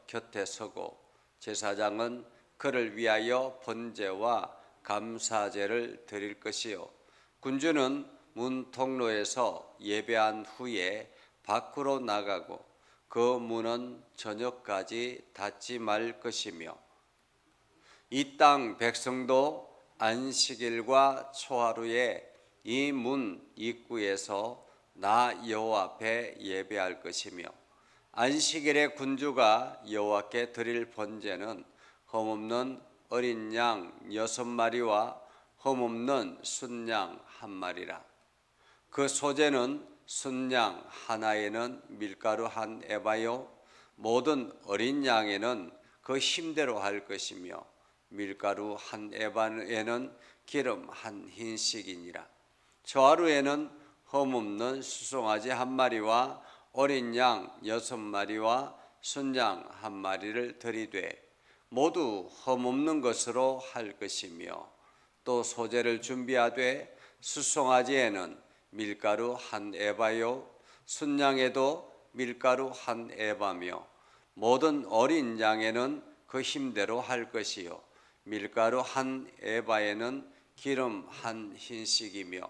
곁에 서고 제사장은 그를 위하여 번제와 감사제를 드릴 것이요 군주는 문 통로에서 예배한 후에 밖으로 나가고 그 문은 저녁까지 닫지 말 것이며 이 땅 백성도 안식일과 초하루에 이 문 입구에서 나 여호와 앞에 예배할 것이며 안식일에 군주가 여호와께 드릴 번제는 흠없는 어린 양 6마리와 흠없는 순양 1마리라. 그 소재는 순양 하나에는 밀가루 1에바요 모든 어린 양에는 그 힘대로 할 것이며 밀가루 1에바에는 기름 1흰씩이니라. 초하루에는 흠없는 수송아지 1마리와 어린 양 6마리와 순양 1마리를 드리되 모두 흠없는 것으로 할 것이며 또 소제를 준비하되 수송아지에는 밀가루 1에바요 순양에도 밀가루 1에바며 모든 어린 양에는 그 힘대로 할 것이요 밀가루 1에바에는 기름 1흰씩이며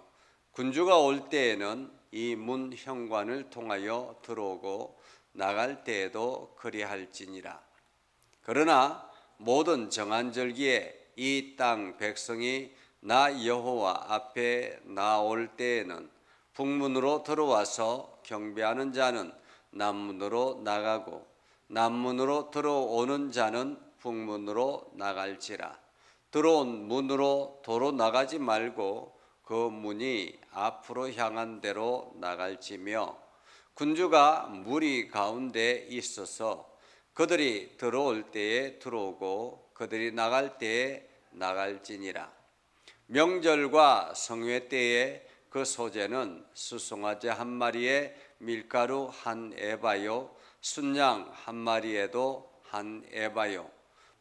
군주가 올 때에는 이 문 현관을 통하여 들어오고 나갈 때에도 그리할지니라. 그러나 모든 정한 절기에 이 땅 백성이 나 여호와 앞에 나올 때에는 북문으로 들어와서 경배하는 자는 남문으로 나가고 남문으로 들어오는 자는 북문으로 나갈지라. 들어온 문으로 도로 나가지 말고 그 문이 앞으로 향한 대로 나갈지며 군주가 무리 가운데 있어서 그들이 들어올 때에 들어오고 그들이 나갈 때에 나갈지니라. 명절과 성회 때에 그 소제는 수송아지 1마리에 밀가루 1에바요 순양 1마리에도 1에바요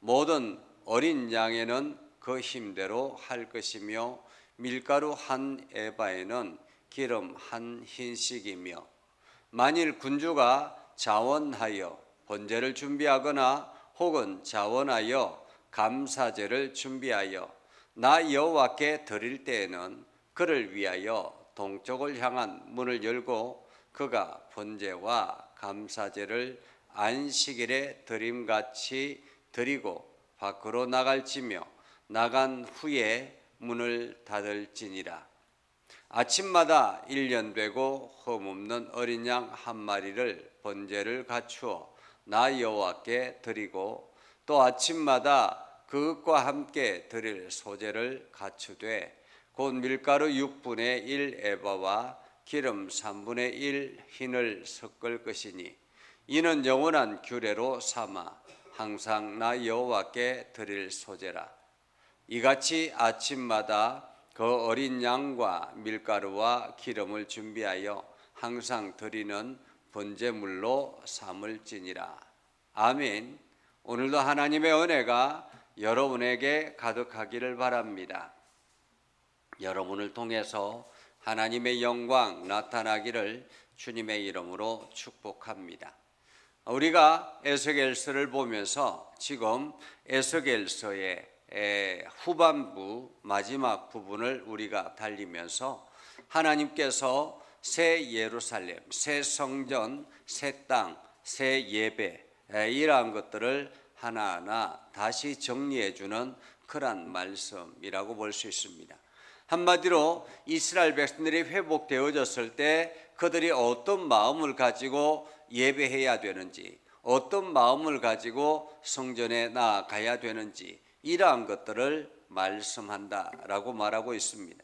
모든 어린 양에는 그 힘대로 할 것이며 밀가루 1에바에는 기름 1흰씩이며 만일 군주가 자원하여 번제를 준비하거나 혹은 자원하여 감사제를 준비하여 나 여호와께 드릴 때에는 그를 위하여 동쪽을 향한 문을 열고 그가 번제와 감사제를 안식일에 드림같이 드리고 밖으로 나갈지며 나간 후에 문을 닫을지니라. 아침마다 1년 되고 흠없는 어린 양 1마리를 번제를 갖추어 나 여호와께 드리고 또 아침마다 그것과 함께 드릴 소제를 갖추되 곧 밀가루 6분의 1 에바와 기름 3분의 1 흰을 섞을 것이니 이는 영원한 규례로 삼아 항상 나 여호와께 드릴 소제라. 이같이 아침마다 그 어린 양과 밀가루와 기름을 준비하여 항상 드리는 번제물로 삼을지니라. 아멘. 오늘도 하나님의 은혜가 여러분에게 가득하기를 바랍니다. 여러분을 통해서 하나님의 영광 나타나기를 주님의 이름으로 축복합니다. 우리가 에스겔서를 보면서 지금 에스겔서의 후반부 마지막 부분을 우리가 달리면서 하나님께서 새 예루살렘, 새 성전, 새 땅, 새 예배 이러한 것들을 하나하나 다시 정리해 주는 그런 말씀이라고 볼 수 있습니다. 한마디로 이스라엘 백성들이 회복되어졌을 때 그들이 어떤 마음을 가지고 예배해야 되는지, 어떤 마음을 가지고 성전에 나아가야 되는지 이러한 것들을 말씀한다라고 말하고 있습니다.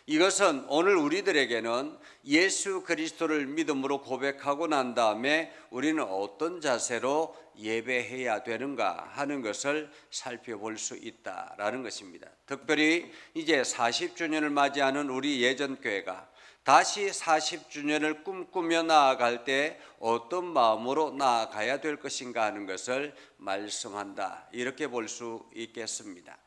이것은 오늘 우리들에게는 예수 그리스도를 믿음으로 고백하고 난 다음에 우리는 어떤 자세로 예배해야 되는가 하는 것을 살펴볼 수 있다라는 것입니다. 특별히 이제 40주년을 맞이하는 우리 예전교회가 다시 40주년을 꿈꾸며 나아갈 때 어떤 마음으로 나아가야 될 것인가 하는 것을 말씀한다, 이렇게 볼 수 있겠습니다.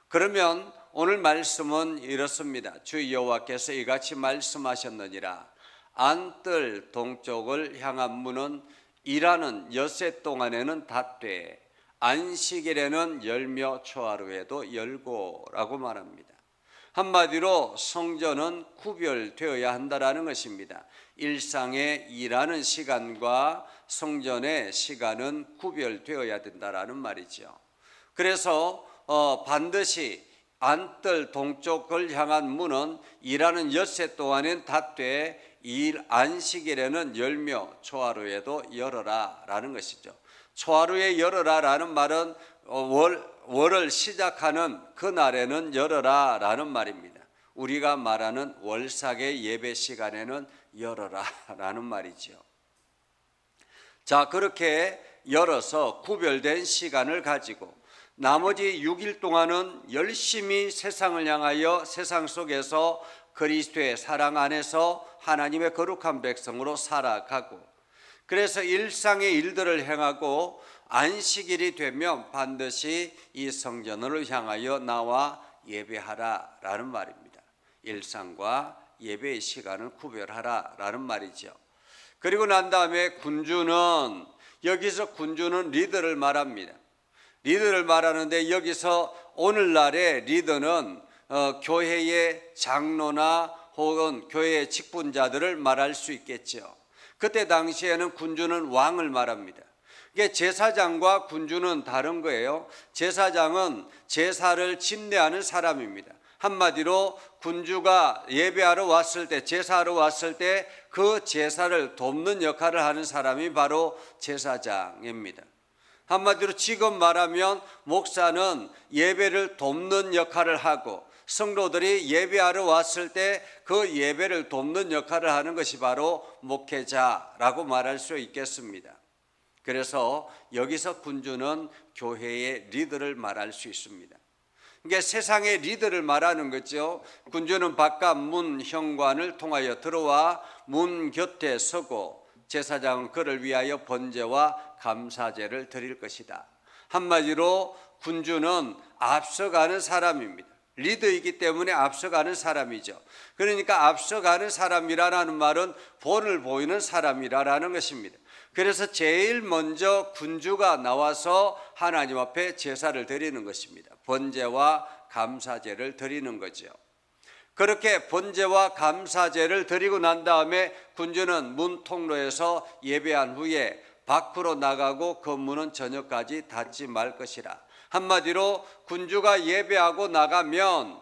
그러면 오늘 말씀은 이렇습니다. 주 여호와께서 이같이 말씀하셨느니라. 안뜰 동쪽을 향한 문은 일하는 엿새 동안에는 닫되 안식일에는 열며 초하루에도 열고라고 말합니다. 한마디로 성전은 구별되어야 한다라는 것입니다. 일상의 일하는 시간과 성전의 시간은 구별되어야 된다라는 말이죠. 그래서 반드시 안뜰 동쪽을 향한 문은 일하는 엿새 동안엔 닫되 안식일에는 열며 초하루에도 열어라 라는 것이죠. 초하루에 열어라 라는 말은 월을 시작하는 그날에는 열어라 라는 말입니다. 우리가 말하는 월삭의 예배 시간에는 열어라 라는 말이죠. 자, 그렇게 열어서 구별된 시간을 가지고 나머지 6일 동안은 열심히 세상을 향하여 세상 속에서 그리스도의 사랑 안에서 하나님의 거룩한 백성으로 살아가고, 그래서 일상의 일들을 행하고 안식일이 되면 반드시 이 성전을 향하여 나와 예배하라 라는 말입니다. 일상과 예배의 시간을 구별하라 라는 말이죠. 그리고 난 다음에 군주는, 여기서 군주는 리더를 말합니다. 리더를 말하는데 여기서 오늘날의 리더는 교회의 장로나 혹은 교회의 직분자들을 말할 수 있겠죠. 그때 당시에는 군주는 왕을 말합니다. 이게 제사장과 군주는 다른 거예요. 제사장은 제사를 집례하는 사람입니다. 한마디로 군주가 예배하러 왔을 때, 제사하러 왔을 때 그 제사를 돕는 역할을 하는 사람이 바로 제사장입니다. 한마디로 지금 말하면 목사는 예배를 돕는 역할을 하고, 성도들이 예배하러 왔을 때 그 예배를 돕는 역할을 하는 것이 바로 목회자라고 말할 수 있겠습니다. 그래서 여기서 군주는 교회의 리더를 말할 수 있습니다. 그러니까 세상의 리더를 말하는 거죠. 군주는 바깥 문 현관을 통하여 들어와 문 곁에 서고 제사장은 그를 위하여 번제와 감사제를 드릴 것이다. 한마디로 군주는 앞서가는 사람입니다. 리더이기 때문에 앞서가는 사람이죠. 그러니까 앞서가는 사람이라는 말은 본을 보이는 사람이라는 것입니다. 그래서 제일 먼저 군주가 나와서 하나님 앞에 제사를 드리는 것입니다. 번제와 감사제를 드리는 거죠. 그렇게 번제와 감사제를 드리고 난 다음에 군주는 문 통로에서 예배한 후에 밖으로 나가고 그 문은 저녁까지 닫지 말 것이라. 한마디로 군주가 예배하고 나가면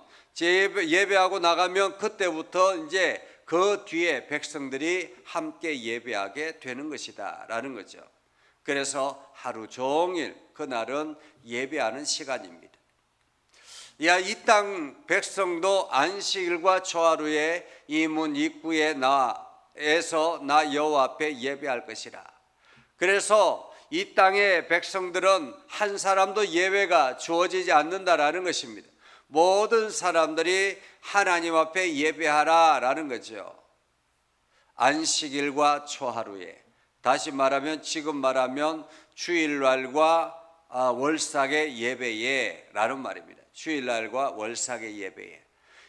그때부터 이제 그 뒤에 백성들이 함께 예배하게 되는 것이다 라는 거죠. 그래서 하루 종일 그날은 예배하는 시간입니다. 이 땅 백성도 안식일과 초하루에 이 문 입구에 나에서 나 여호와 앞에 예배할 것이라. 그래서 이 땅의 백성들은 한 사람도 예외가 주어지지 않는다라는 것입니다. 모든 사람들이 하나님 앞에 예배하라라는 거죠. 안식일과 초하루에, 다시 말하면 지금 말하면 주일날과 월삭의 예배에 라는 말입니다. 주일날과 월삭의 예배에,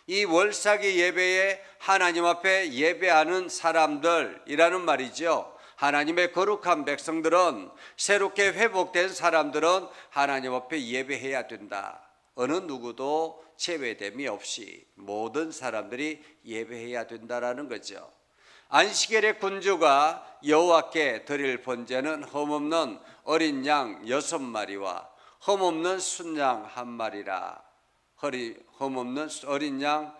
이 월삭의 예배에 하나님 앞에 예배하는 사람들이라는 말이죠. 하나님의 거룩한 백성들은, 새롭게 회복된 사람들은 하나님 앞에 예배해야 된다. 어느 누구도 제외됨이 없이 모든 사람들이 예배해야 된다라는 거죠. 안식일의 군주가 여호와께 드릴 번제는 흠없는 어린 양 6마리와 흠없는 순양 1마리라. 흠없는 어린 양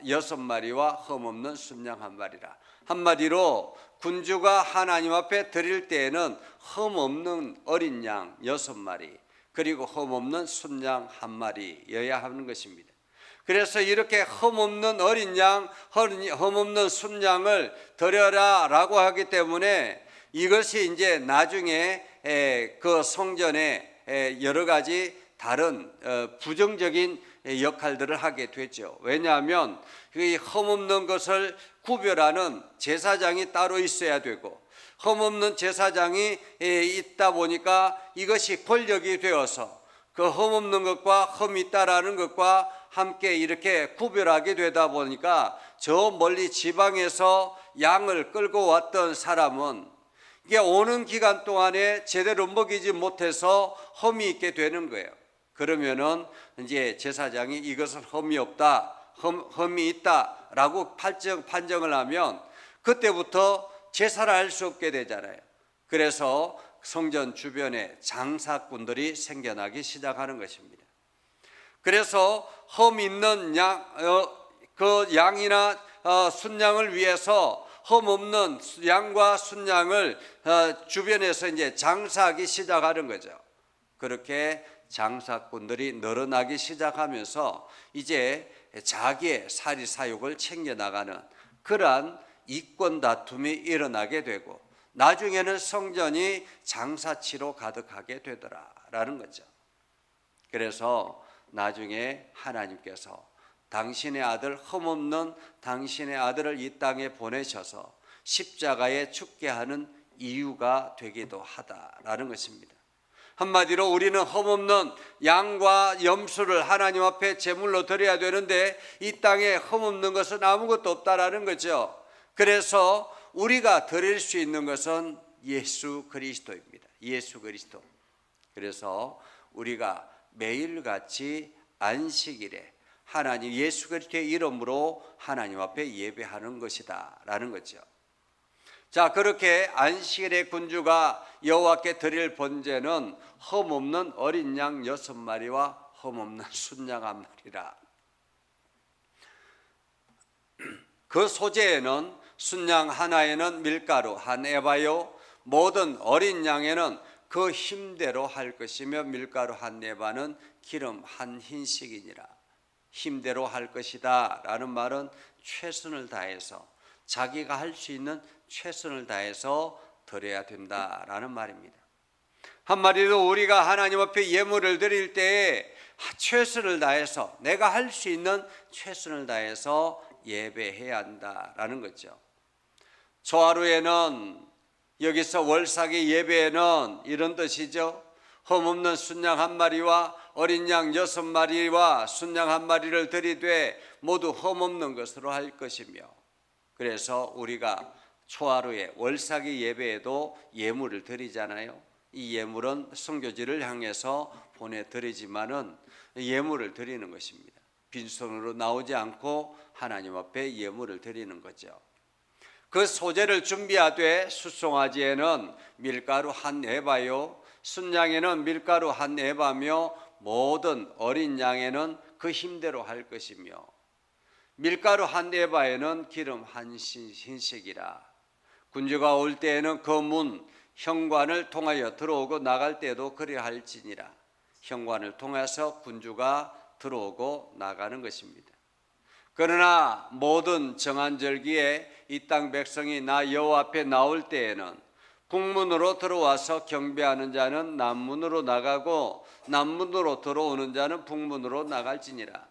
6마리와 흠없는 순양 1마리라. 한마디로 군주가 하나님 앞에 드릴 때에는 흠없는 어린 양 6마리 그리고 흠없는 순양 1마리여야 하는 것입니다. 그래서 이렇게 흠없는 어린 양, 흠없는 순양을 드려라 라고 하기 때문에 이것이 이제 나중에 그 성전에 여러 가지 다른 부정적인 역할들을 하게 되죠. 왜냐하면 이 흠없는 것을 구별하는 제사장이 따로 있어야 되고, 흠없는 제사장이 있다 보니까 이것이 권력이 되어서 그 흠없는 것과 흠이 있다라는 것과 함께 이렇게 구별하게 되다 보니까 저 멀리 지방에서 양을 끌고 왔던 사람은 이게 오는 기간 동안에 제대로 먹이지 못해서 험이 있게 되는 거예요. 그러면은 이제 제사장이 이것은 험이 없다, 험이 있다라고 판정을 하면 그때부터 제사를 할 수 없게 되잖아요. 그래서 성전 주변에 장사꾼들이 생겨나기 시작하는 것입니다. 그래서 험 있는 그 양이나 순양을 위해서 험 없는 양과 순양을 주변에서 이제 장사하기 시작하는 거죠. 그렇게 장사꾼들이 늘어나기 시작하면서 이제 자기의 사리사욕을 챙겨나가는 그러한 이권 다툼이 일어나게 되고 나중에는 성전이 장사치로 가득하게 되더라라는 거죠. 그래서 나중에 하나님께서 당신의 아들, 흠없는 당신의 아들을 이 땅에 보내셔서 십자가에 죽게 하는 이유가 되기도 하다라는 것입니다. 한마디로 우리는 흠없는 양과 염소를 하나님 앞에 제물로 드려야 되는데 이 땅에 흠없는 것은 아무것도 없다라는 거죠. 그래서 우리가 드릴 수 있는 것은 예수 그리스도입니다. 예수 그리스도. 그래서 우리가 매일같이 안식일에 하나님 예수 그리스도의 이름으로 하나님 앞에 예배하는 것이다 라는 거죠. 자, 그렇게 안식일의 군주가 여호와께 드릴 번제는 흠없는 어린 양 6마리와 흠없는 순양 1마리라. 그 소재에는 순양 하나에는 밀가루 한 에바요, 모든 어린 양에는 그 힘대로 할 것이며 밀가루 한 에바는 기름 한 흰씩이니라. 힘대로 할 것이다 라는 말은 최선을 다해서 자기가 할 수 있는 최선을 다해서 드려야 된다라는 말입니다. 한마디로 우리가 하나님 앞에 예물을 드릴 때에 최선을 다해서 내가 할 수 있는 최선을 다해서 예배해야 한다라는 거죠. 초하루에는 여기서 월삭의 예배에는 이런 뜻이죠. 흠없는 순양 1마리와 어린 양 6마리와 순양 1마리를 드리되 모두 흠없는 것으로 할 것이며, 그래서 우리가 초하루에 월삭의 예배에도 예물을 드리잖아요. 이 예물은 선교지를 향해서 보내드리지만은 예물을 드리는 것입니다. 빈손으로 나오지 않고 하나님 앞에 예물을 드리는 거죠. 그 소재를 준비하되 숫송아지에는 밀가루 한 에바요, 순양에는 밀가루 한 에바며 모든 어린 양에는 그 힘대로 할 것이며 밀가루 한 에바에는 기름 한 흰씩이라. 군주가 올 때에는 그 문 현관을 통하여 들어오고 나갈 때도 그리할지니라. 현관을 통해서 군주가 들어오고 나가는 것입니다. 그러나 모든 정한절기에 이 땅 백성이 나 여호와 앞에 나올 때에는 북문으로 들어와서 경배하는 자는 남문으로 나가고 남문으로 들어오는 자는 북문으로 나갈지니라.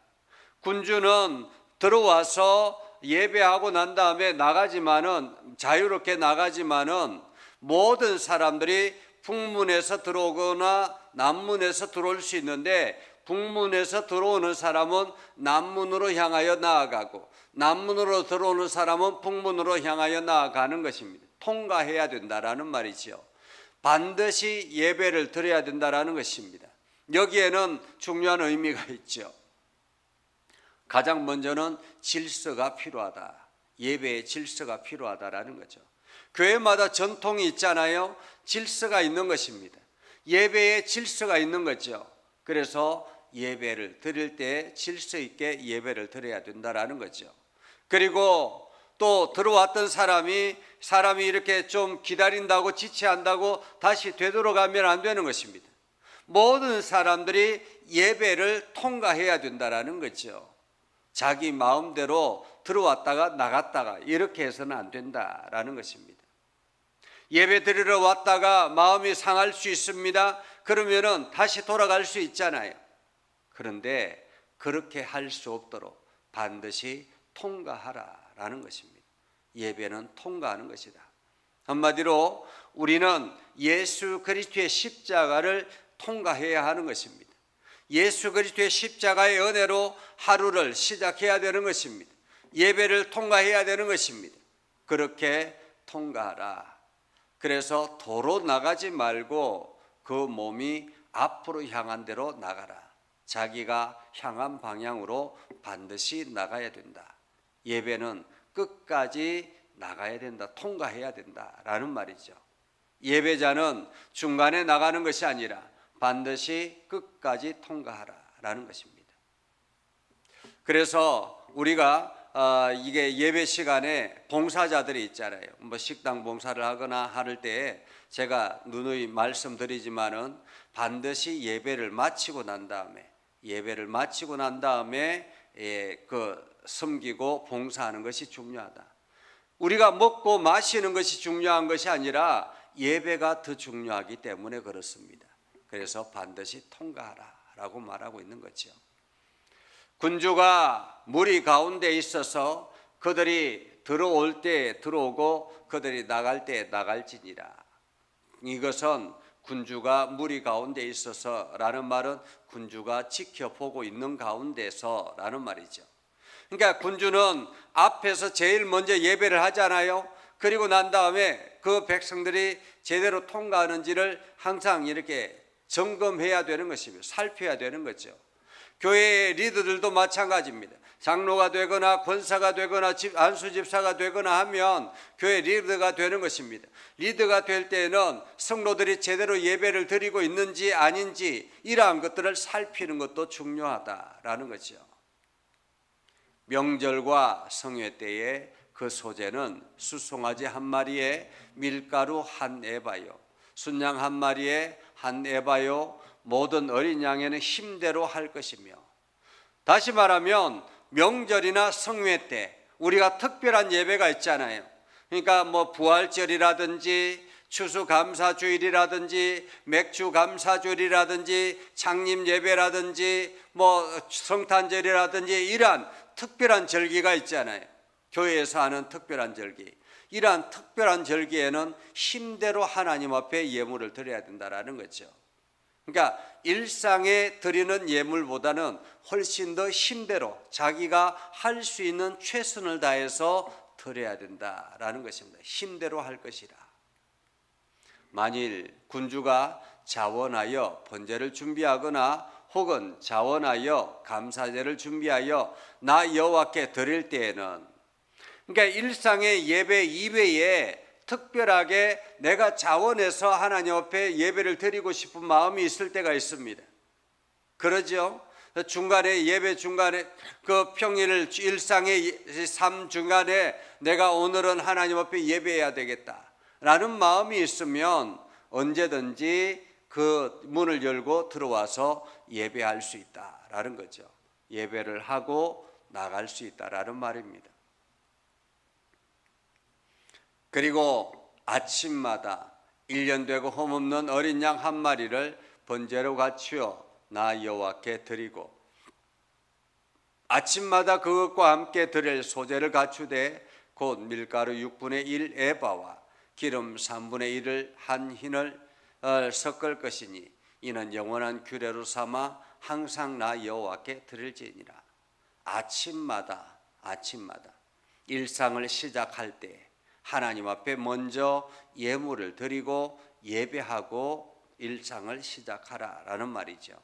군주는 들어와서 예배하고 난 다음에 나가지만은 자유롭게 나가지만은 모든 사람들이 북문에서 들어오거나 남문에서 들어올 수 있는데 북문에서 들어오는 사람은 남문으로 향하여 나아가고 남문으로 들어오는 사람은 북문으로 향하여 나아가는 것입니다. 통과해야 된다라는 말이죠. 반드시 예배를 드려야 된다라는 것입니다. 여기에는 중요한 의미가 있죠. 가장 먼저는 질서가 필요하다. 예배의 질서가 필요하다라는 거죠. 교회마다 전통이 있잖아요. 질서가 있는 것입니다. 예배에 질서가 있는 거죠. 그래서 예배를 드릴 때 질서 있게 예배를 드려야 된다라는 거죠. 그리고 또 들어왔던 사람이 이렇게 좀 기다린다고 지체한다고 다시 되돌아가면 안 되는 것입니다. 모든 사람들이 예배를 통과해야 된다라는 거죠. 자기 마음대로 들어왔다가 나갔다가 이렇게 해서는 안 된다라는 것입니다. 예배 드리러 왔다가 마음이 상할 수 있습니다. 그러면은 다시 돌아갈 수 있잖아요. 그런데 그렇게 할 수 없도록 반드시 통과하라라는 것입니다. 예배는 통과하는 것이다. 한마디로 우리는 예수 그리스도의 십자가를 통과해야 하는 것입니다. 예수 그리스도의 십자가의 은혜로 하루를 시작해야 되는 것입니다. 예배를 통과해야 되는 것입니다. 그렇게 통과하라. 그래서 도로 나가지 말고 그 몸이 앞으로 향한 대로 나가라. 자기가 향한 방향으로 반드시 나가야 된다. 예배는 끝까지 나가야 된다. 통과해야 된다라는 말이죠. 예배자는 중간에 나가는 것이 아니라 반드시 끝까지 통과하라라는 것입니다. 그래서 우리가 이게 예배 시간에 봉사자들이 있잖아요. 뭐 식당 봉사를 하거나 할 때 제가 누누이 말씀드리지만은 반드시 예배를 마치고 난 다음에 그 섬기고 봉사하는 것이 중요하다. 우리가 먹고 마시는 것이 중요한 것이 아니라 예배가 더 중요하기 때문에 그렇습니다. 그래서 반드시 통과하라라고 말하고 있는 거죠. 군주가 무리 가운데 있어서 그들이 들어올 때 들어오고 그들이 나갈 때 나갈지니라. 이것은 군주가 무리 가운데 있어서라는 말은 군주가 지켜보고 있는 가운데서라는 말이죠. 그러니까 군주는 앞에서 제일 먼저 예배를 하잖아요. 그리고 난 다음에 그 백성들이 제대로 통과하는지를 항상 이렇게 점검해야 되는 것입니다. 살펴야 되는 거죠. 교회의 리더들도 마찬가지입니다. 장로가 되거나 권사가 되거나 안수집사가 되거나 하면 교회 리더가 되는 것입니다. 리더가 될 때는 성도들이 제대로 예배를 드리고 있는지 아닌지 이러한 것들을 살피는 것도 중요하다라는 거죠. 명절과 성회 때에 그 소재는 수송아지 한 마리에 밀가루 한 에바요, 순양 한 마리에 한 에바요, 모든 어린 양에는 힘대로 할 것이며. 다시 말하면 명절이나 성회 때 우리가 특별한 예배가 있잖아요. 그러니까 뭐 부활절이라든지 추수감사주일이라든지 맥주감사주일이라든지 창립예배라든지 뭐 성탄절이라든지 이러한 특별한 절기가 있잖아요. 교회에서 하는 특별한 절기. 이러한 특별한 절기에는 힘대로 하나님 앞에 예물을 드려야 된다는 거죠. 그러니까 일상에 드리는 예물보다는 훨씬 더 힘대로 자기가 할 수 있는 최선을 다해서 드려야 된다라는 것입니다. 힘대로 할 것이라. 만일 군주가 자원하여 번제를 준비하거나 혹은 자원하여 감사제를 준비하여 나 여호와께 드릴 때에는, 그러니까 일상의 예배 이외에 특별하게 내가 자원해서 하나님 앞에 예배를 드리고 싶은 마음이 있을 때가 있습니다. 그러죠? 중간에 예배 중간에 그 평일 일상의 삶 중간에 내가 오늘은 하나님 앞에 예배해야 되겠다라는 마음이 있으면 언제든지 그 문을 열고 들어와서 예배할 수 있다라는 거죠. 예배를 하고 나갈 수 있다라는 말입니다. 그리고 아침마다 1년 되고 흠없는 어린 양 한 마리를 번제로 갖추어 나 여호와께 드리고, 아침마다 그것과 함께 드릴 소제를 갖추되 곧 밀가루 6분의 1 에바와 기름 3분의 1을 한 흰을 섞을 것이니 이는 영원한 규례로 삼아 항상 나 여호와께 드릴지니라. 아침마다 일상을 시작할 때 하나님 앞에 먼저 예물을 드리고 예배하고 일상을 시작하라라는 말이죠.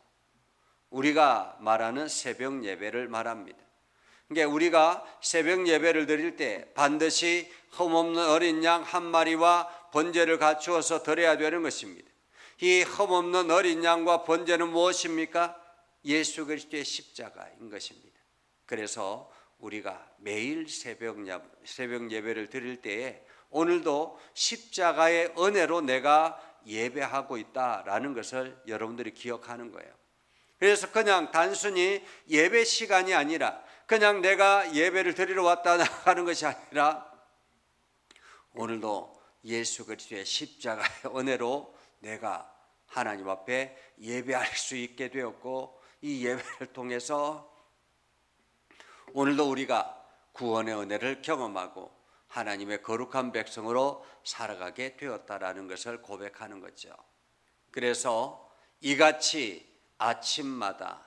우리가 말하는 새벽 예배를 말합니다. 그러니까 우리가 새벽 예배를 드릴 때 반드시 흠없는 어린 양 한 마리와 번제를 갖추어서 드려야 되는 것입니다. 이 흠없는 어린 양과 번제는 무엇입니까? 예수 그리스도의 십자가인 것입니다. 그래서 우리가 매일 새벽 예배를 드릴 때에 오늘도 십자가의 은혜로 내가 예배하고 있다라는 것을 여러분들이 기억하는 거예요. 그래서 그냥 단순히 예배 시간이 아니라 그냥 내가 예배를 드리러 왔다 나가는 것이 아니라 오늘도 예수 그리스도의 십자가의 은혜로 내가 하나님 앞에 예배할 수 있게 되었고, 이 예배를 통해서 오늘도 우리가 구원의 은혜를 경험하고 하나님의 거룩한 백성으로 살아가게 되었다라는 것을 고백하는 거죠. 그래서 이같이 아침마다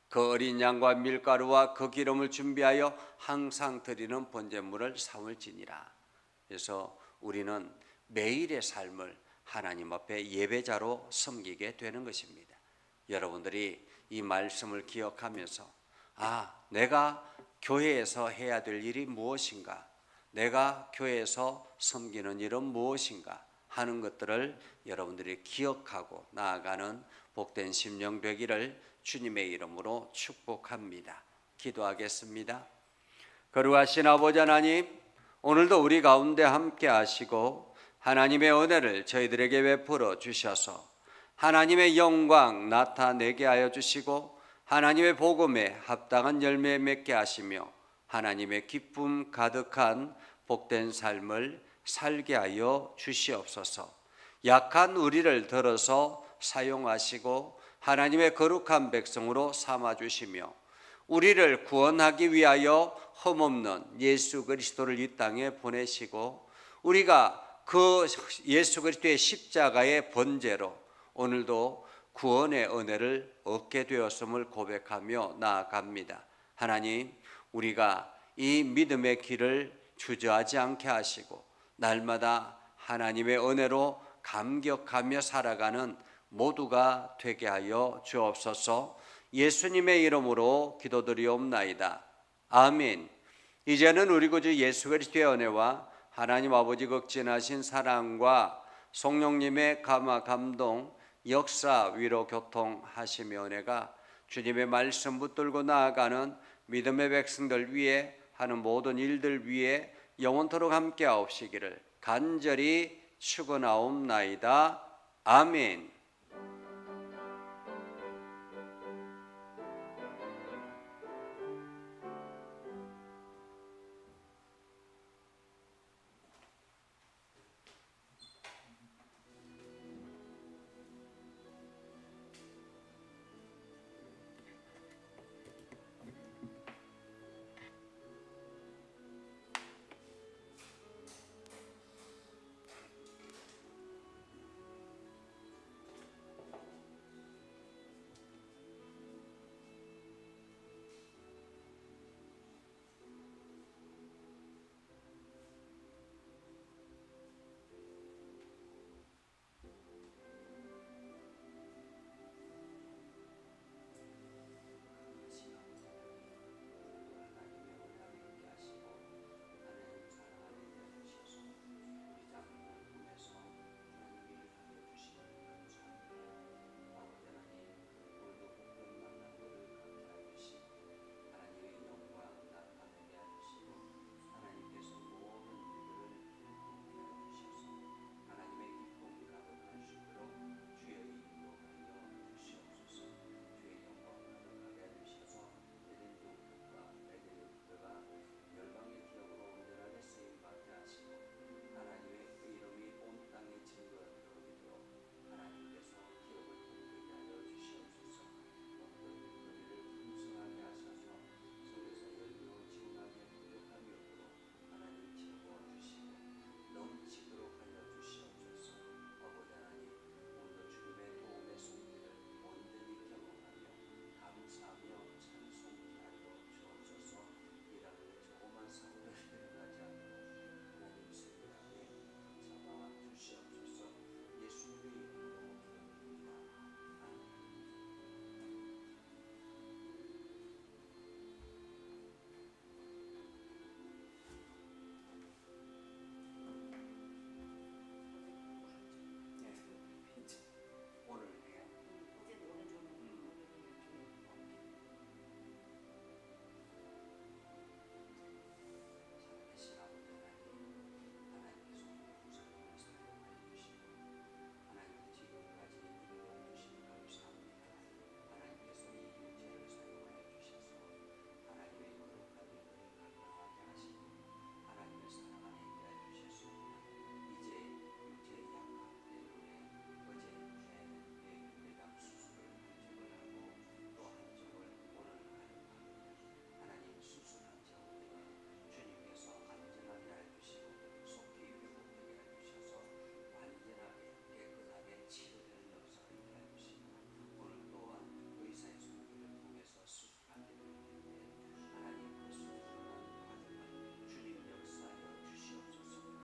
그 어린 양과 밀가루와 그 기름을 준비하여 항상 드리는 번제물을 삼을지니라. 그래서 우리는 매일의 삶을 하나님 앞에 예배자로 섬기게 되는 것입니다. 여러분들이 이 말씀을 기억하면서 내가 교회에서 해야 될 일이 무엇인가? 내가 교회에서 섬기는 일은 무엇인가? 하는 것들을 여러분들이 기억하고 나아가는 복된 심령 되기를 주님의 이름으로 축복합니다. 기도하겠습니다. 거룩하신 아버지 하나님, 오늘도 우리 가운데 함께 하시고 하나님의 은혜를 저희들에게 베풀어 주셔서 하나님의 영광 나타내게 하여 주시고 하나님의 복음에 합당한 열매 맺게 하시며 하나님의 기쁨 가득한 복된 삶을 살게 하여 주시옵소서. 약한 우리를 들어서 사용하시고 하나님의 거룩한 백성으로 삼아주시며 우리를 구원하기 위하여 흠없는 예수 그리스도를 이 땅에 보내시고 우리가 그 예수 그리스도의 십자가의 번제로 오늘도 구원의 은혜를 얻게 되었음을 고백하며 나아갑니다. 하나님, 우리가 이 믿음의 길을 주저하지 않게 하시고 날마다 하나님의 은혜로 감격하며 살아가는 모두가 되게 하여 주옵소서. 예수님의 이름으로 기도드리옵나이다. 아멘. 이제는 우리 구주 예수 그리스도의 은혜와 하나님 아버지 극진하신 사랑과 성령님의 감화 감동 역사 위로 교통하시며 은혜가 주님의 말씀 붙들고 나아가는 믿음의 백성들 위에 하는 모든 일들 위에 영원토록 함께 하옵시기를 간절히 축원하옵나이다. 아멘.